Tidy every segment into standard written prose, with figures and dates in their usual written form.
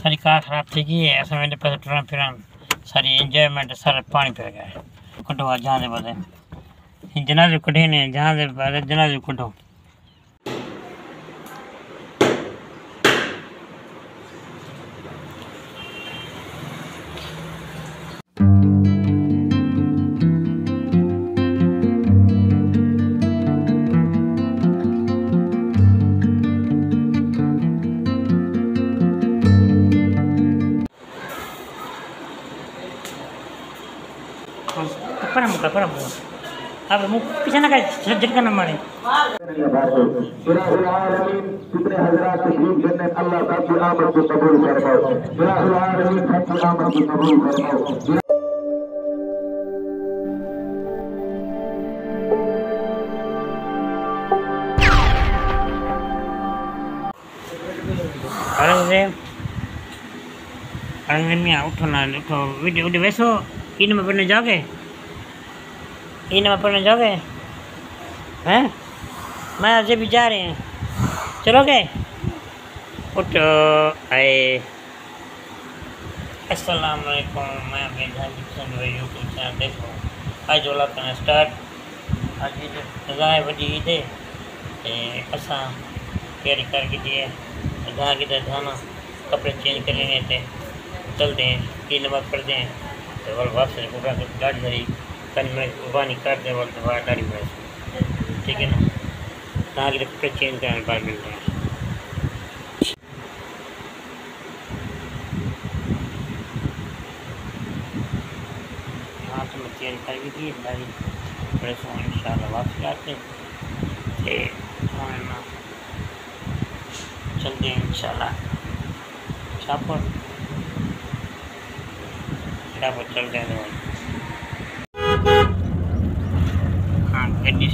सारी कार खराब थी गई है ऐसा मेरे पास टुरन फिरन सारी एंजॉयमेंट सारा पानी पी गया कटो जहाँ दे बदे जनाजे कटे ने जहाँ दे बदे जनाजे कटो para muka अब मुंह पीछे ना कर झटका ना मारे कितने हज़रात तकलीफ जन्नत अल्लाह ताला की आमद को कबूल फरमाओ या आलमीन की आमद को कबूल फरमाओ अरे मैं उठो ना उठो वीडियो वैसो इन में पढ़ने जाओगे इन में पढ़ने जाओगे हैं मैं अजय भी जा रहे हैं चलोगे उठो आए अस्सलाम वालेकुम मैं यूट्यूब चैनल देखो आज वाला करना स्टार्ट आज गाय वडी ईद है असा तैयारी करके दिए जहाँ किधर जाना कपड़े चेंज कर लेने थे चलते हैं की नमाज पढ़ते हैं तो वल वापस पूरा गाड़ी धरी कल मैं कुर्बानी कर दे वक्त गाड़ी में ठीक है ना जहाँ के कपड़े चेंज करने के बाद मिलते हैं हाँ तो मैं चेंज करके दी गाड़ी बड़े सो इंशाल्लाह वापस जाते चलते हैं इंशाल्लाह शाहपुर चलते हैं हाँ गड्डी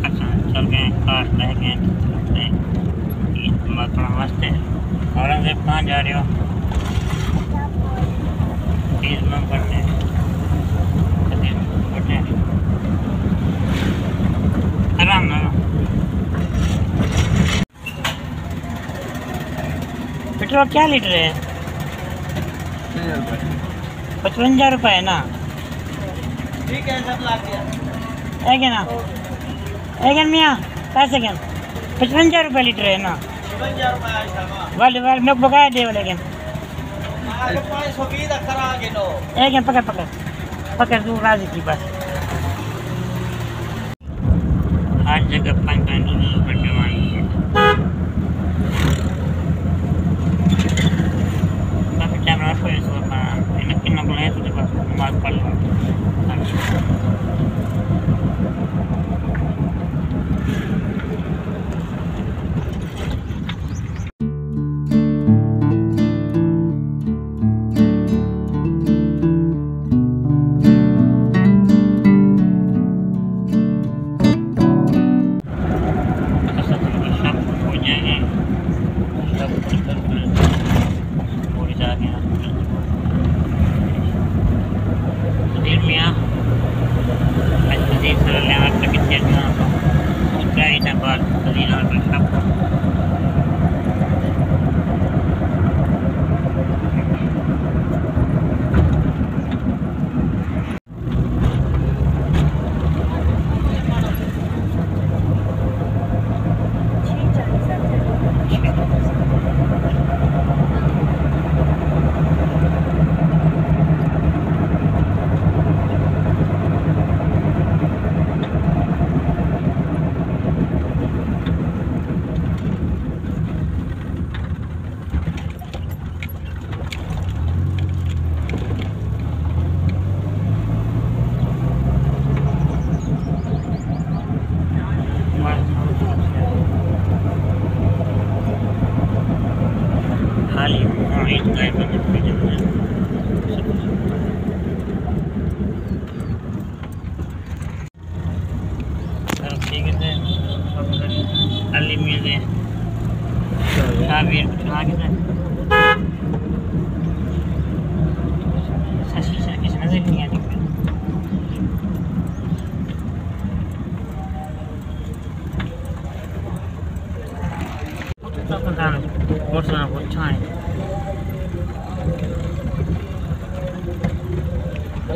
अच्छा चल गए कार रह गए थोड़ा मस्त है औरंगजेब कहाँ जा रहे हो चीज़ में पढ़ने आराम ना पेट्रोल क्या लीटर है 55 रुपये है ना ठीक है सब ला दिया है क्या ना है क्या मियाँ कैसे क्या 55 रुपये लीटर है ना 55 रुपये वाले मेरे को बकाया दे वाले क्या है क्या पकड़ पकड़ पकड़ तू राजी की बात हर जगह 5 रुपये काफ़ी टाइम रखो कितना बुलाया तुझे पास नमाज पढ़ लो What's on time?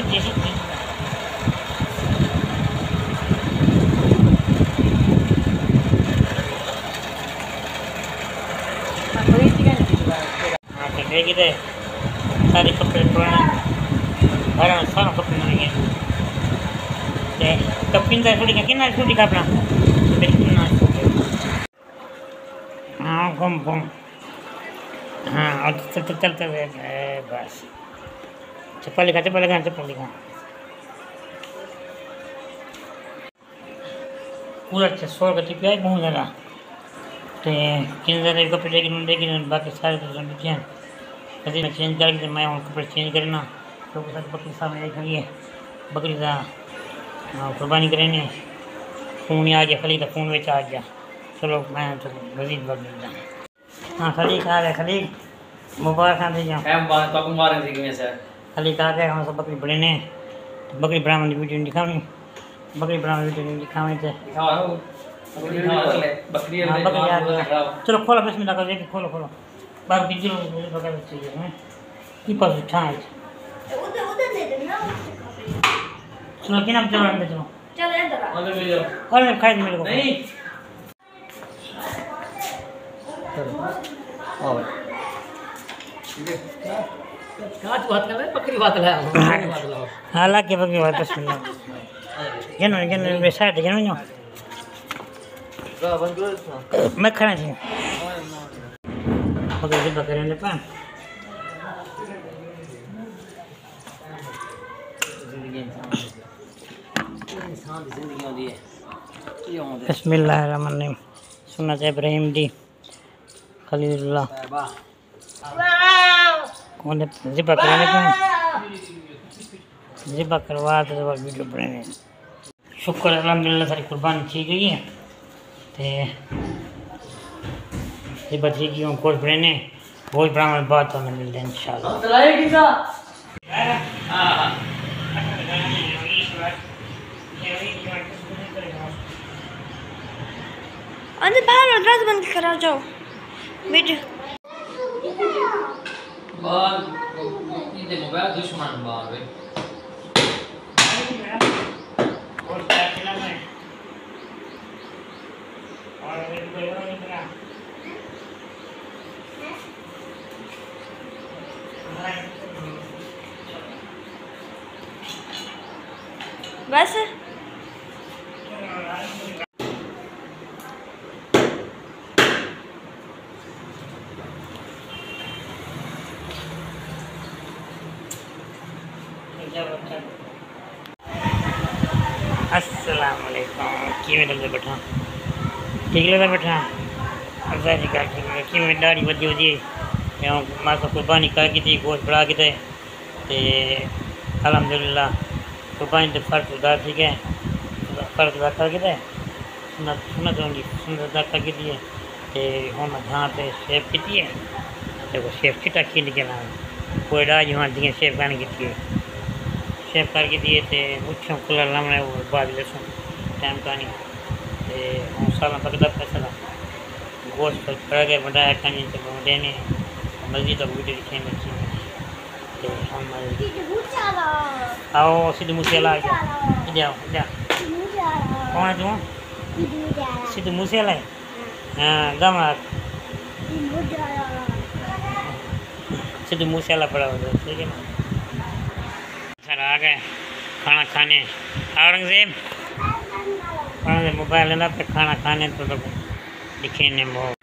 सीधी सीधी हाँ तो देखी दे सारे कपड़े पुराने घर सारा कपड़े नहीं है कपिन का छुट्टी का कितना छुट्टी का अपना बिल्कुल ना हाँ घूम घूम हाँ और चलते चलते बस चप्पल लिखा पूरा 100 का टिप है बहुत ज़्यादा तो किन ज़्यादा कपड़े लेकिन बाकी सारे तो समझे हैं कभी मैं चेंज करके मैं कपड़े चेंज करना तो बकरी सामने खड़ी है बकरी का कुर्बानी करेंगे फोन आ गया खली का फोन में आ गया चलो मैं तो मजीद वक्त मिल जाऊँ हाँ खली खा गया खली मुबारक दे जाऊँ खली खा गया हम सब बकरी बड़े ने बकरी ब्राह्मण वीडियो नहीं दिखानी बकरी ब्राह्मण वीडियो नहीं दिखावे थे बकरी आ गया चलो खोलो बिस्मिल्लाह कर देखिए खोलो खोलो बात बिजली वगैरह चाहिए हैं की पास उठा है उधर उधर दे देना चलो कि नाम चलो अंदर चलो चल अंदर आ और खाई दे मेरे को नहीं हालांकि बकरी बात बिस्मिल्लाह जन वेसाइट जन मैं खाना चाहिए बकरी बकरे ने पान बिस्मिल्लाहिर्रहमानिर्रहीम सुन्नत इब्राहिम दी खलीलुल्लाह कौन ज़िबा करने पान ज़िबा करवा तो वीडियो बनाने शुक्र अल्हम्दुलिल्लाह सारी कुर्बानी की गई है ते ज़िबा ठीक ही गोश्त बनाने गोश्त बनाने बाद तो हमें मिलते हैं इंशाल्लाह अंदर बाहर दरवाजा बंद करा जाओ वीडियो मोबाइल दुश्मन बाहर बस अस्सलाम वालेकुम की में लग बैठा ठीक लगा बैठा अल्लाह जी का ठीक है की में दाढ़ी वधी वधी एवं मां को कुर्बानी कर की थी गोश्त बढ़ा के थे ते अल्हम्दुलिल्लाह कुर्बानी तो फर्ज अदा थी गए फर्ज अदा कर के थे सुनत अदा कर के दिए ते हम जहाँ पे शेव की है देखो शेव चिट्टा खींच के ना कोई डाज वहाँ दिए शेव करने की थी शेव करके दिए थे मुच्छों खुला लमड़े वो बाद लहसुन टाइम का नहीं ते साला पकड़ा पैसा गोश्त पड़ गए बनाया करनी तो देने मस्जिद तक वीडियो दिखे बच्ची तो हम आओ सिद्धू मूसेवाला आ गया इधर आओ इधर कौन है तू सिद्धू मूसेवाला है हाँ गमा सिद्धू मूसेवाला पड़ा हुआ ठीक है ना सर आ गए खाना खाने औरंगजेब मोबाइल लेना पे खाना खाने तो दिखे ने बहुत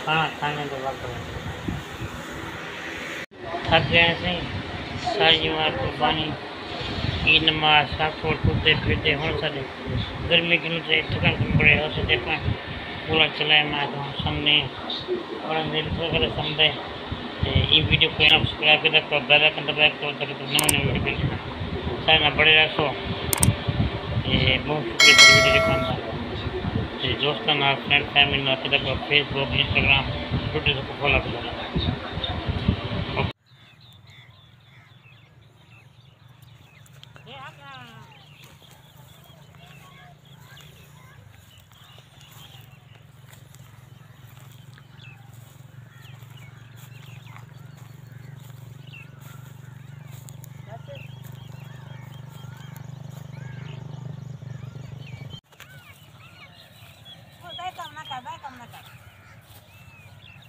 खाना खाने तो वक्त थक गए से सारी जमात कुर्बानी ईद नमाज सब छोड़ टूटते फिरते हों सारे गर्मी के नुचे थकन बड़े हो से देखा पूरा चलाए मैं तो सामने और थोड़ा समझे ये वीडियो को सब्सक्राइब कर दो बेल आइकन दबाए तो तक नए वीडियो सारे ना बड़े रखो ये बहुत शुक्रिया वीडियो देखना दोस्तों ना फ्रेंड फैमिली ना तक फेसबुक इंस्टाग्राम ट्विटर को फॉलो करो